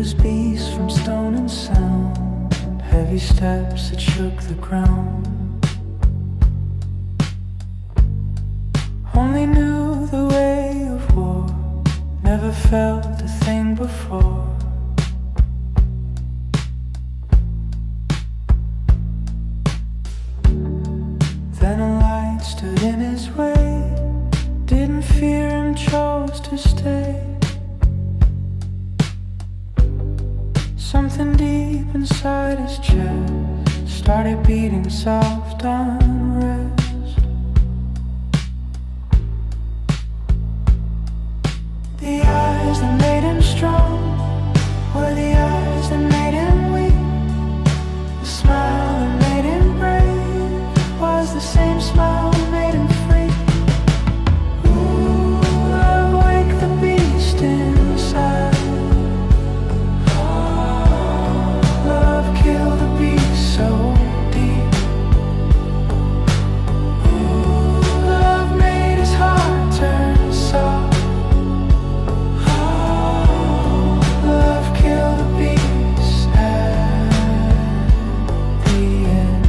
was beast from stone and sound, heavy steps that shook the ground. Only knew the way of war, never felt a thing before. Then a light stood in his way, didn't fear him, chose to stay. Something deep inside his chest started beating soft unrest. The eyes that made him strong were the eyes that made him weak. The smile that made him brave was the same smile that made him free. Ooh, love, wake the beast inside. Love, kill the beast so deep. Ooh, love made his heart turn soft. Love, kill the beast at the end.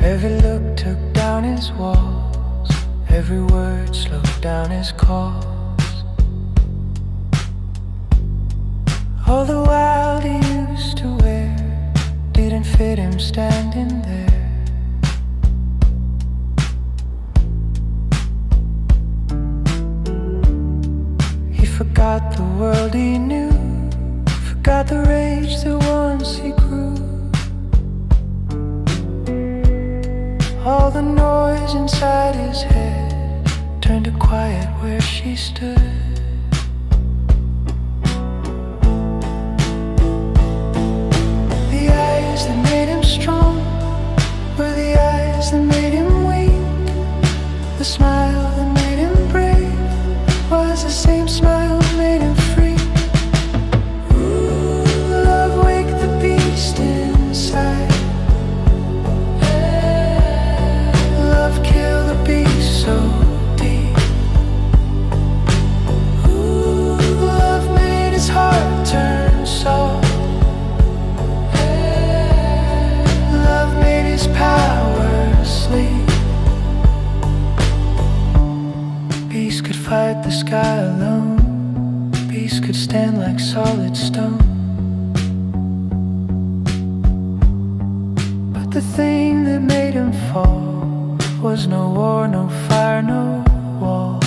Every look took down his walls, every word slowed down his calls. All the wild he used to wear didn't fit him standing there. He forgot the world he knew, forgot the rage that once he grew. All the noise inside his head turned to quiet where she stood. The eyes that made him strong were the eyes that made him weak. The smile that made him brave was the same smile that made him free. Ooh, love, wake the beast inside. Love, kill the beast so deep. Ooh, love made his heart turn soft. Love made his power sleep. Beast could fight the sky alone, beast could stand like solid stone. But the thing that made him fall was no war, no fire, no wall.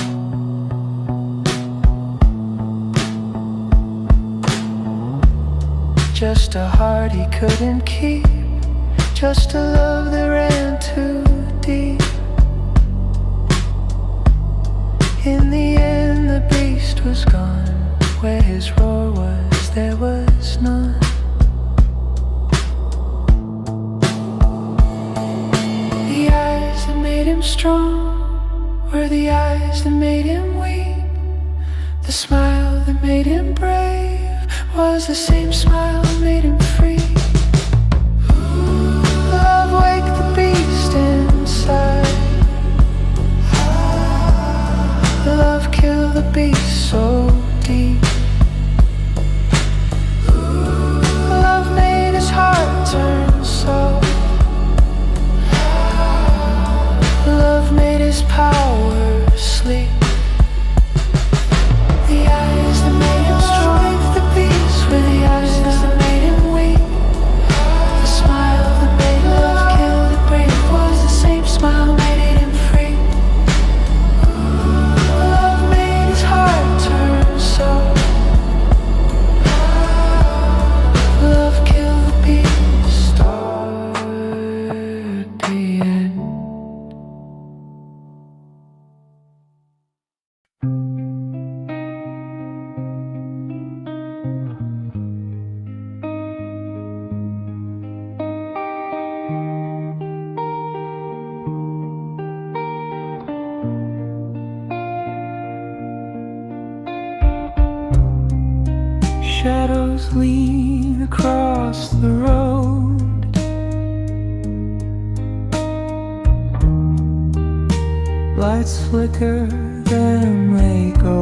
Just a heart he couldn't keep, just a love that ran too deep. In the end the beast was gone, where his roar was there was none. The eyes that made him strong were the eyes that made him weak. The smile that made him brave was the same smile that made him free. Ooh, love, wake the beast inside. Love, kill the beast so deep. Ooh, love made his heart turn soft. Love made his power sleep. The eyes that made him strong, the beast were the eyes that made him weak. The smile that made love kill the brave was the same smile that made him free. Love made his heart turn soft. Love kill the beast, start the end. Shadows lean across the road. lights flicker, then they go.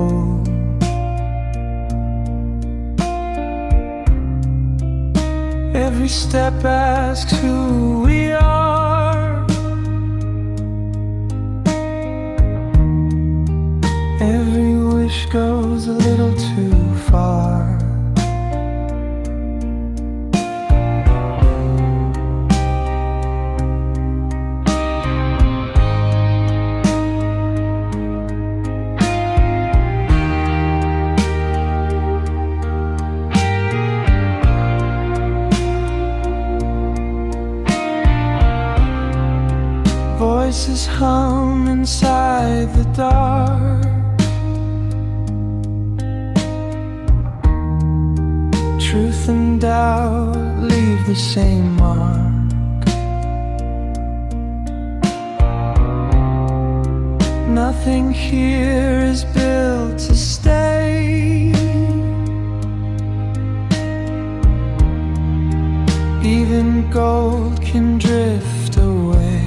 Every step asks who we are. Every wish goes a little too far. Voices hum inside the dark. Truth and doubt leave the same mark. Nothing here is built to stay. Even gold can drift away.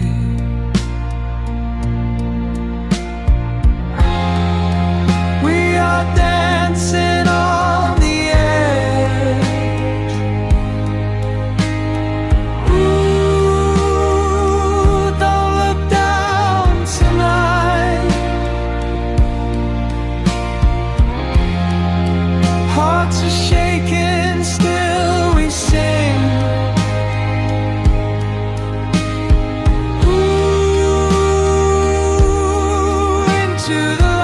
We are dancing on the edge. Ooh, don't look down tonight. Hearts are shaking, still we sing. Ooh, into the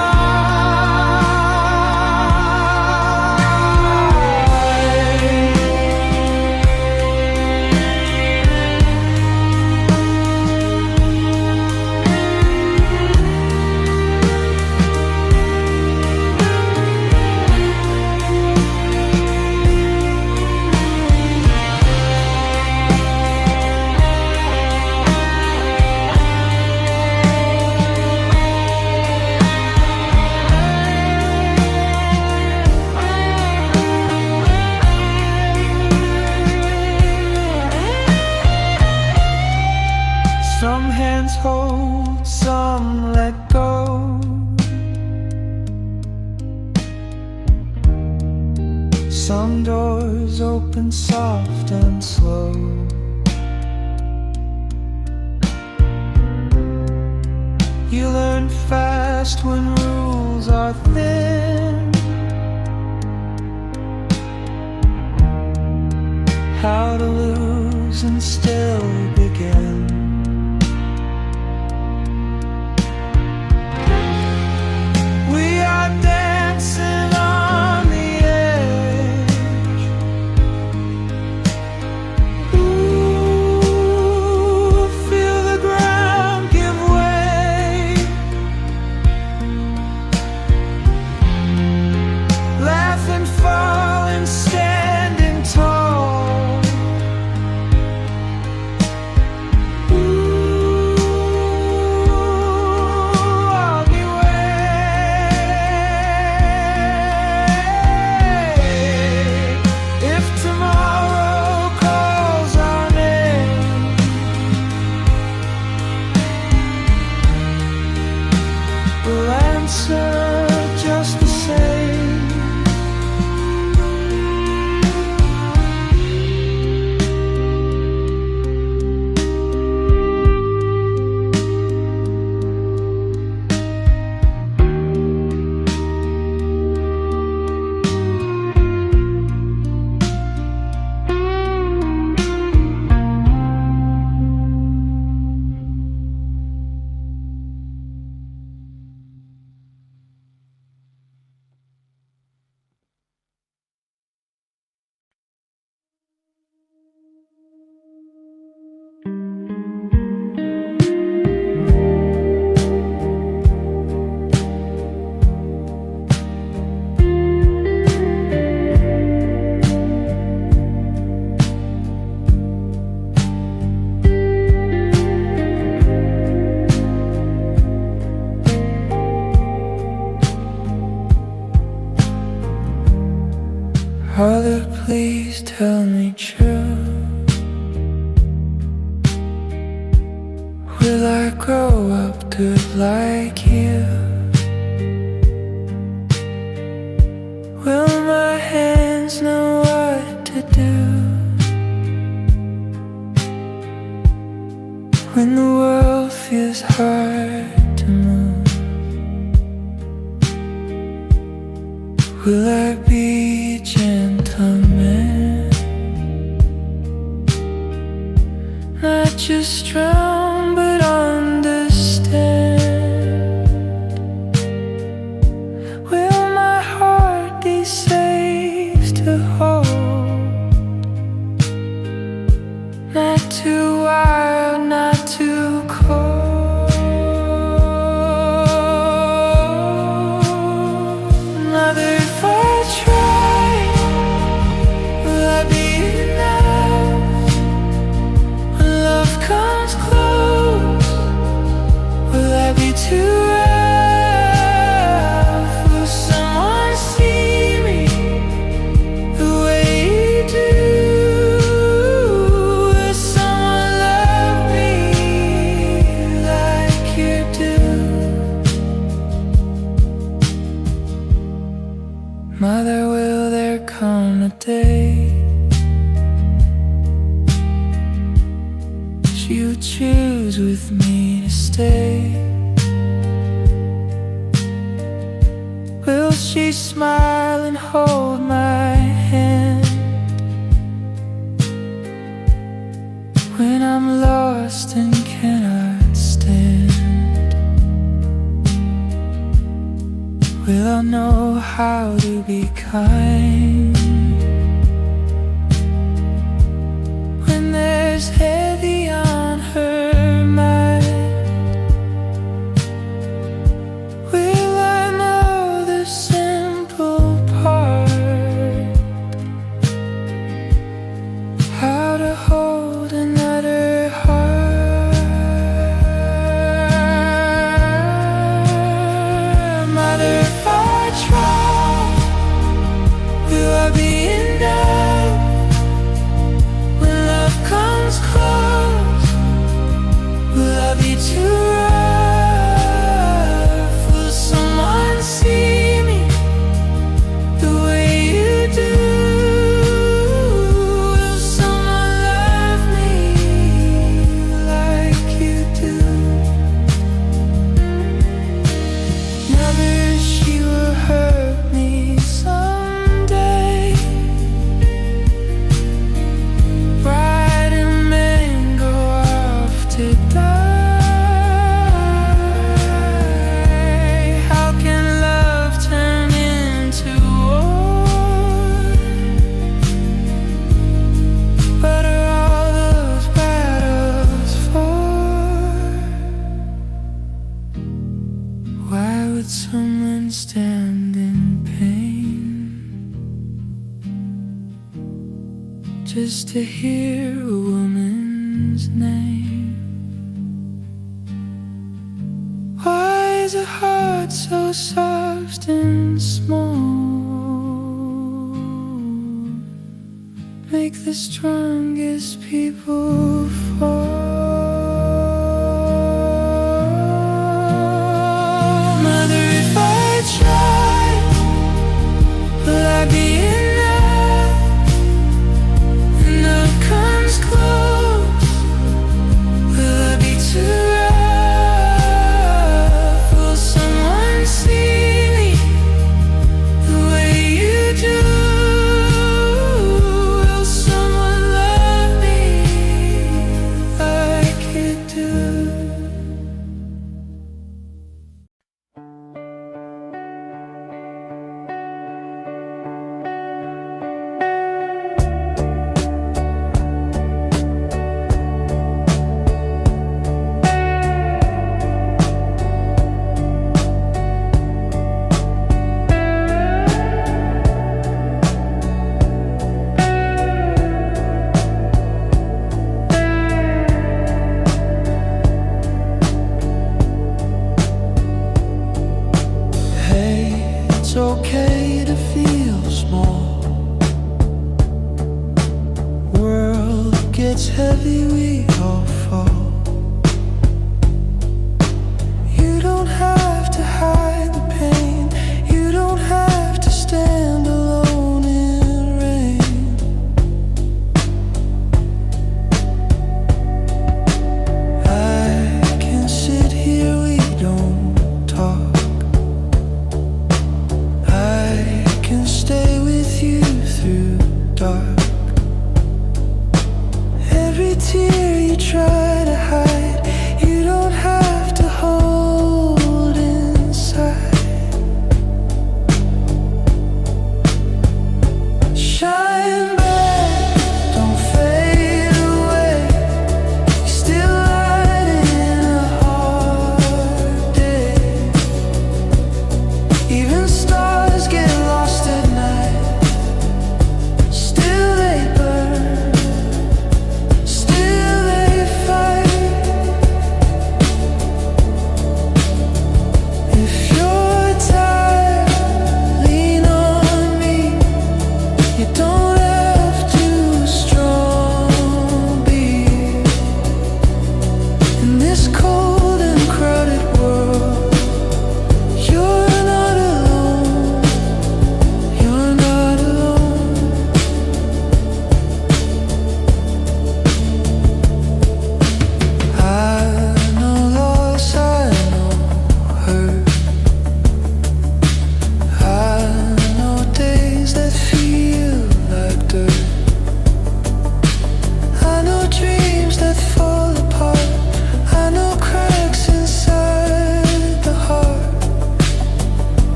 some hands hold, some let go. Some doors open soft and slow. You learn fast when rules are thin. How to lose and still begin. We are dancing on the edge. Ooh, feel the ground give way. Laughing, falling, standing tall. Ooh, I'll be waiting. If tomorrow calls our name, we'll answer just the same. Father, please tell me true. Will I grow up good like you? Will my hands know what to do when the world feels hard to move? Will I be a gentleman, not just drown but understand? Will my heart be safe to hold, not too wild, not too cold? Mother, if I try, will I be enough? When love comes close, will I be too rough? Will someone see me the way you do? Will someone love me like you do? Mother, will there come a day you choose with me to stay? Will she smile and hold my hand when I'm lost and cannot stand? Will I know how to be kind when there's heavy on her mind? Will I know the simple part, how to hold another heart? Mother, if I try, will I be enough? When love comes close, will I be too rough? Will someone see me the way you do? Will someone love me like you do? Never, she will hurt me someday. Bright and men go off to die. How can love turn into war? What are all those battles for? Why would someone stand in pain just to hear a woman's name? Why is a heart so soft and small? Make the strongest people fall. Mother, if I try, will I be enough? When love comes close, will I be too rough? Will someone see me the way you do? Will someone love me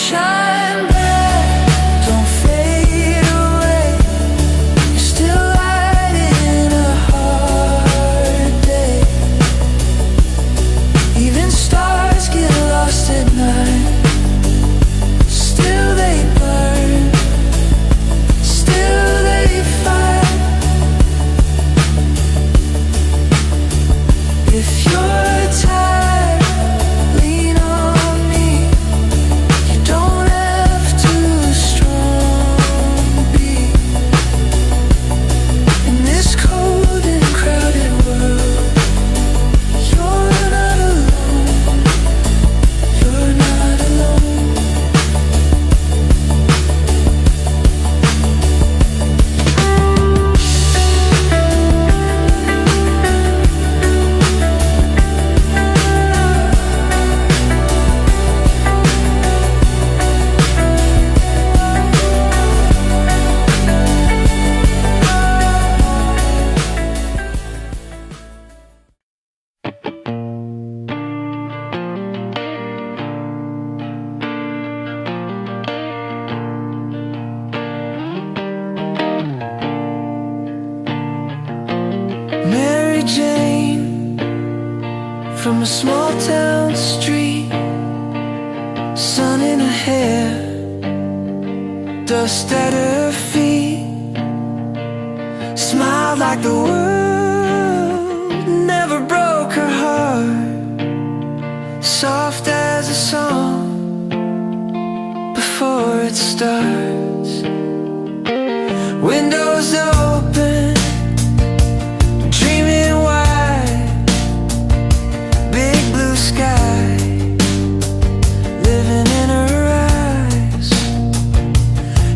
shine bright, don't fade away. You're still light in a hard day. Even stars get lost at night. Still they burn, still they fight. If you're tired, lean on me. You don't have to strong be. In this cold and crowded world, you're not alone. You're not alone. Mary Jane, from a small town street, sun in her hair, dust at her feet, smiled like the world never broke her heart, soft as a song before it starts. Windows open, dreaming wide, big blue sky, living in her eyes.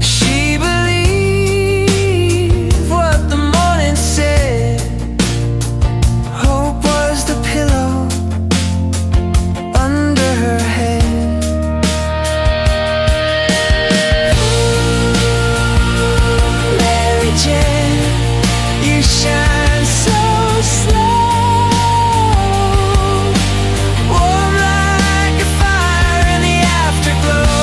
She believed what the morning said. Hope was the pillow under her head. Mary Jane, you shine so slow, warm like a fire in the afterglow.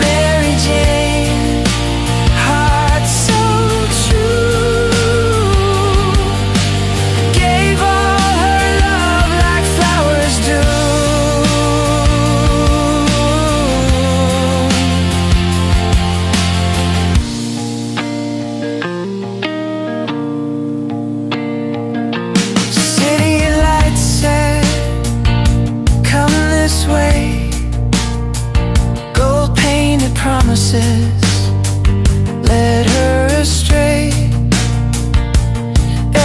Mary Jane, heart so true, gave all her love like flowers do. City lights said, come this way. Gold painted promises led her astray.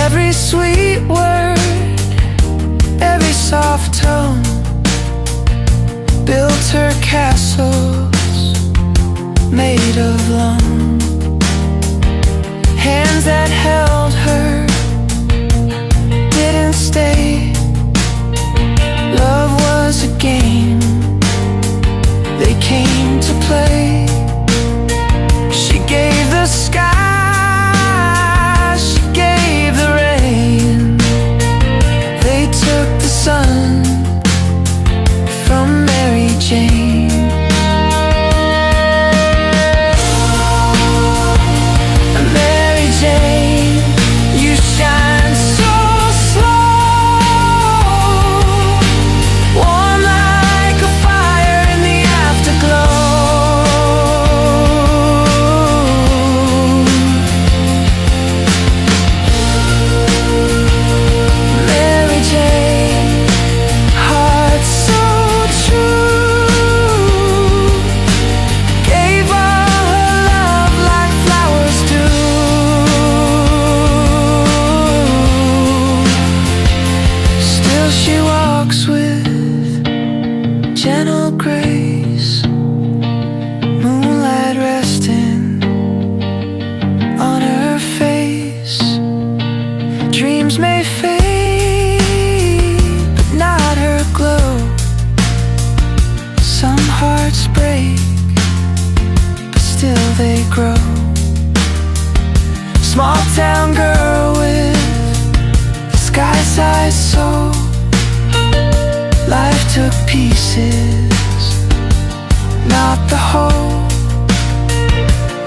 Every sweet word, every soft tone built her castles made of loam. Hands that held her didn't stay. Love was a game they came to play. She gave the sky, she gave the rain. They took the sun from Mary Jane. Mary Jane, you shine so slow, warm like a fire in the afterglow. Mary Jane, heart so true, gave all her love like flowers do. Still she walks with gentle grace, moonlight resting on her face. Dreams may fade, but not her glow. Some hearts break, but still they grow. Small town girl with took pieces, not the whole.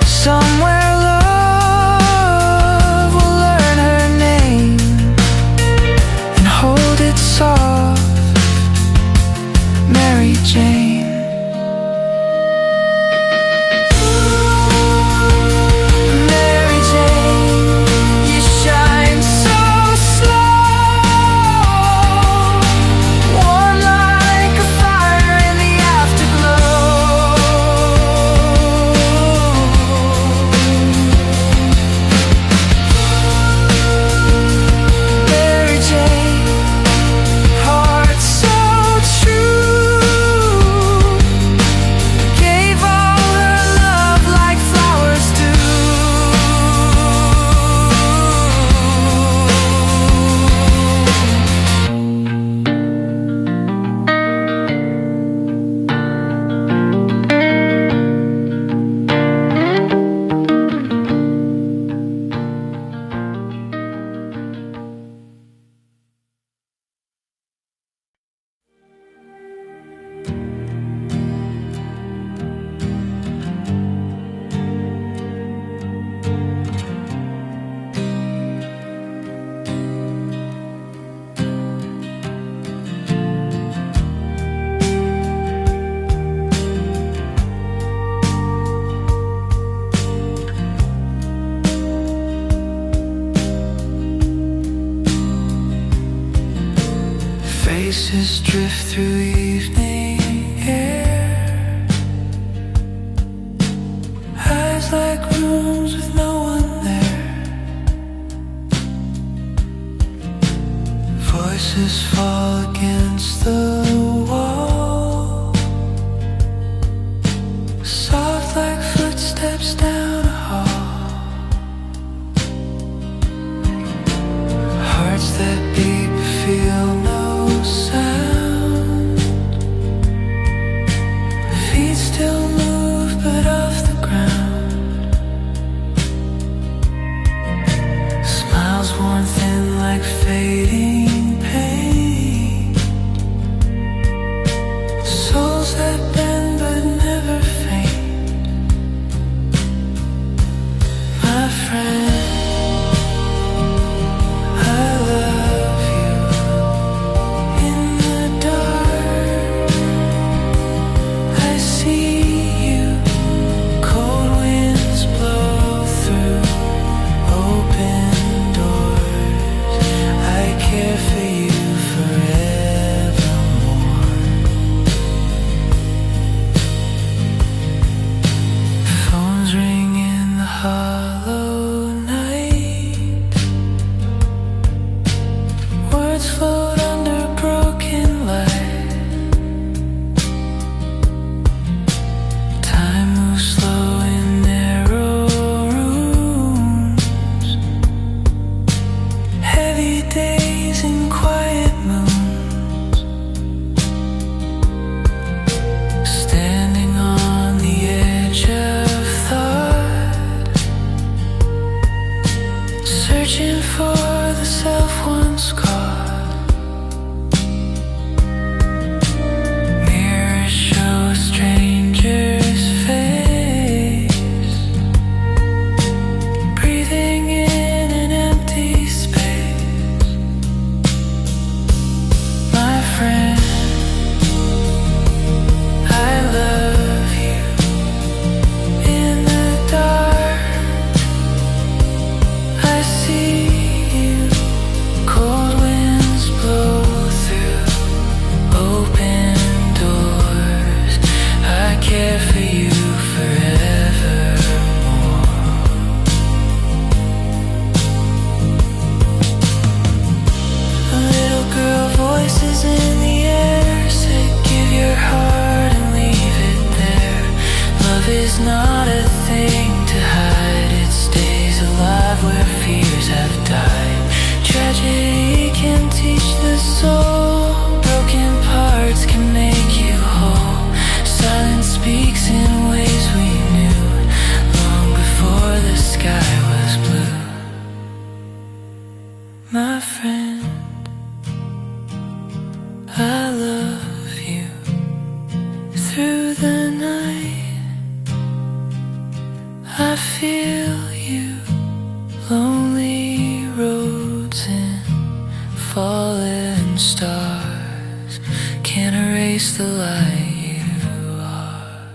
Somewhere love will learn her name and hold it soft, Mary Jane. Faces drift through evening air, eyes like rooms with no one there. Voices fall against the wall, soft like footsteps down a hall. Hearts that beat but feel no sound, feet still move but off the ground. Smiles worn thin like fading paint, souls that bend but never faint. My friend, float under broken light. Time moves slow in narrow rooms, heavy days and quiet moons. Standing on the edge of thought, searching for the self once caught. Not a thing to hide, it stays alive where fears have died. Tragedy can teach the soul, broken parts can make you whole. Silence speaks in ways we knew long before the sky was blue. My friend, I love you. fallen stars can't erase the light you are.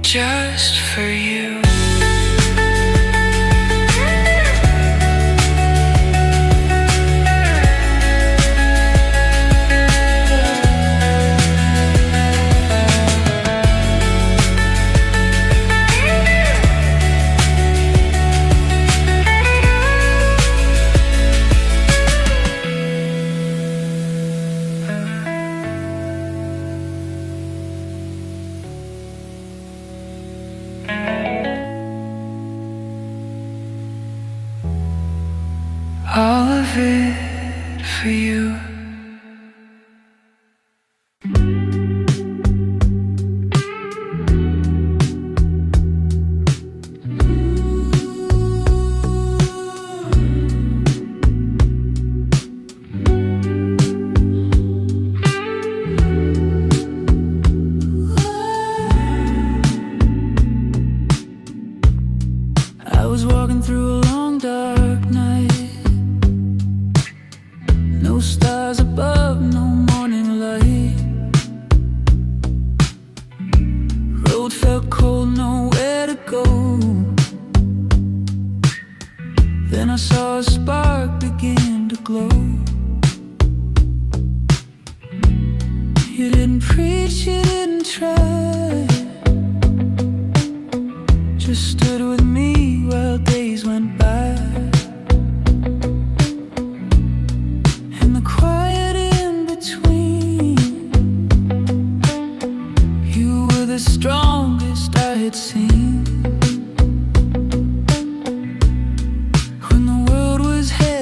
Just for you. All of it for you. I was walking through a long dark night. No stars above, no morning light. Road felt cold, nowhere to go. Then I saw a spark begin to glow. You didn't preach, you didn't try. Just stood with me while days went by. In the quiet in between, you were the strongest I had seen. When the world was heavy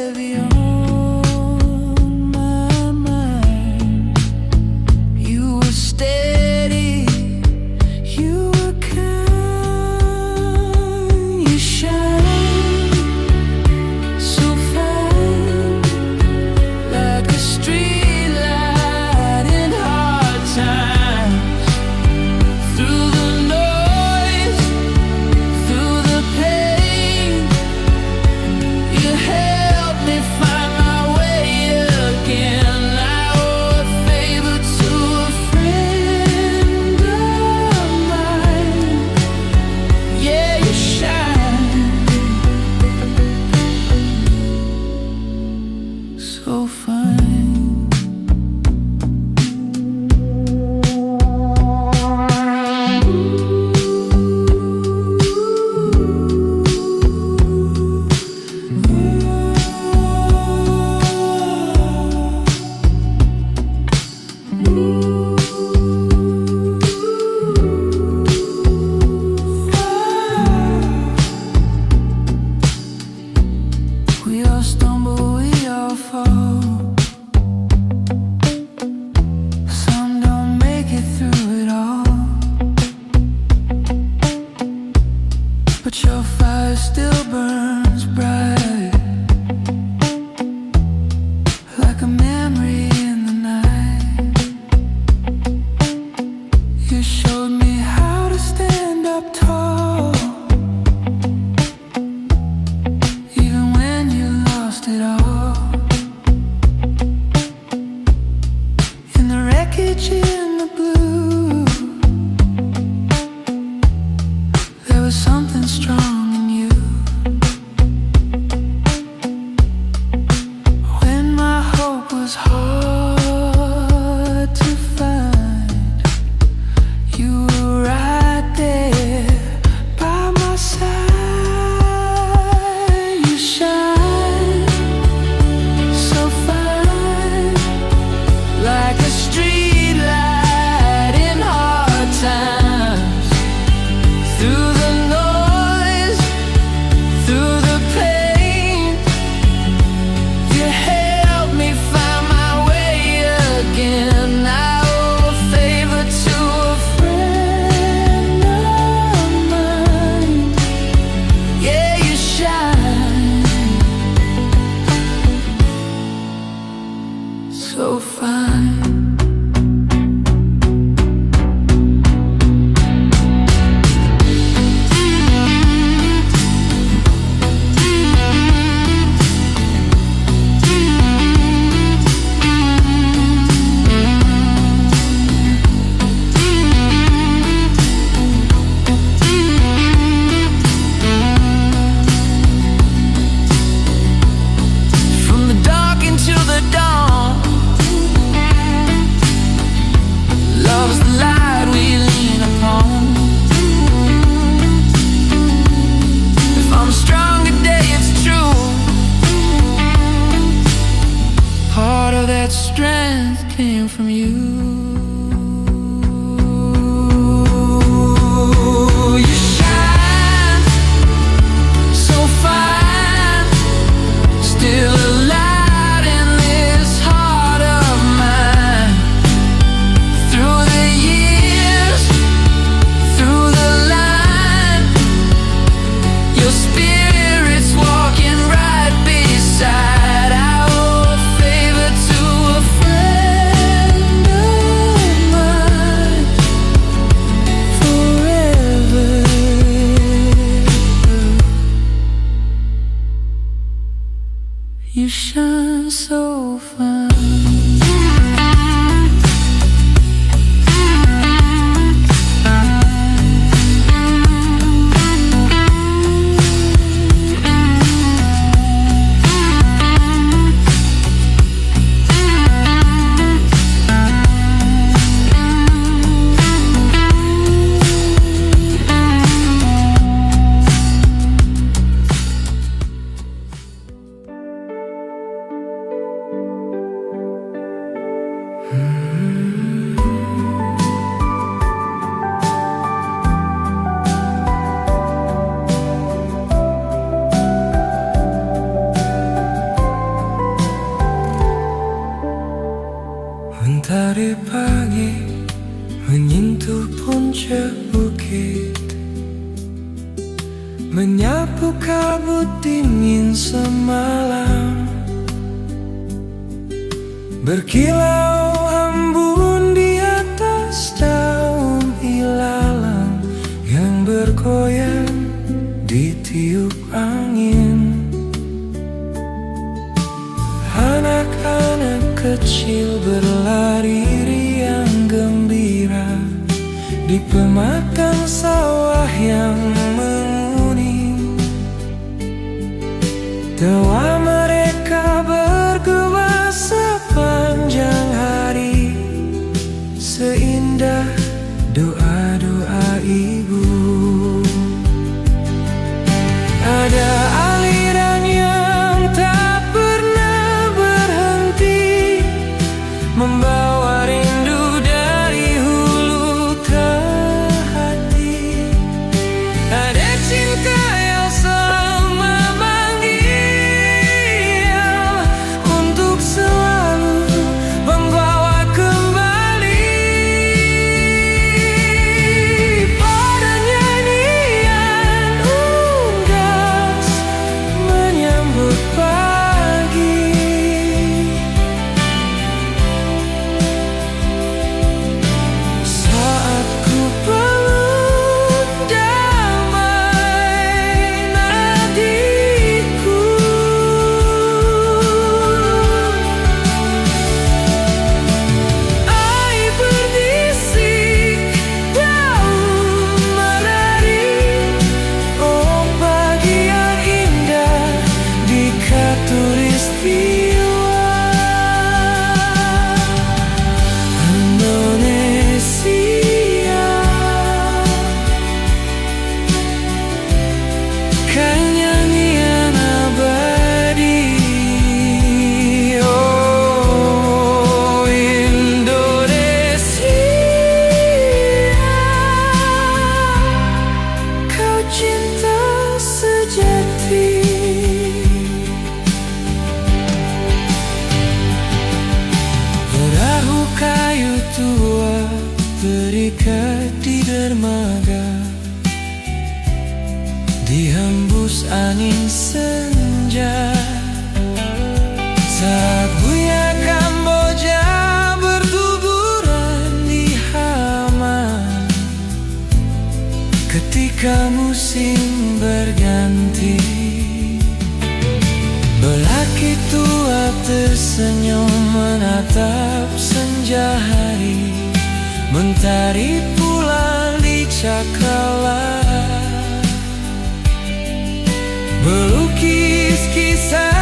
We all stumble, we all fall. Some don't make it through it all, but your fire still burns bright, like a memory in the night. You showed me how to stand up tall, even when you lost it all. In the wreckage, in the blue, there was something strong in you. When my hope was hard to find, you were right there by my side. You shine so fine, like a street light in hard times. Through the noise, through the pain, you help me find my way again. I owe a favor to a friend of mine. Yeah, you shine so fine. From the dark into the dawn, love's the light we lean upon. If I'm strong today, it's true. Part of that strength came from you. You shine so fine, still a light in this heart of mine. Through the years, through the line, your spirit's walking right beside. I owe a favor to a friend of mine. Forever, you shine so fine. Mentari pagi menyentuh puncak bukit, menyapu kabut dingin semalam, berkilau embun di atas daun ilalang yang bergoyang ditiup angin. Anak-anak kecil berlari riang gembira di pematang sawah yang menguning. Tawa mereka bergema sepanjang hari, seindah doa-doa ibu. Ada aliran yang tak pernah berhenti, membawa rindu dari hulu ke hati. Ada cinta yang selalu memanggil khatulistiwa Indonesia, kanyanyian abadi. Oh Indonesia, kau cinta sejati. Perahu kayu tua terikat di dermaga, dihembus angin senja. Saat buaya Kamboja bertuburan di halaman, ketika musim berganti, lelaki tua tersenyum menatap senja hari, mentari pulang di cakrawala, melukis kisah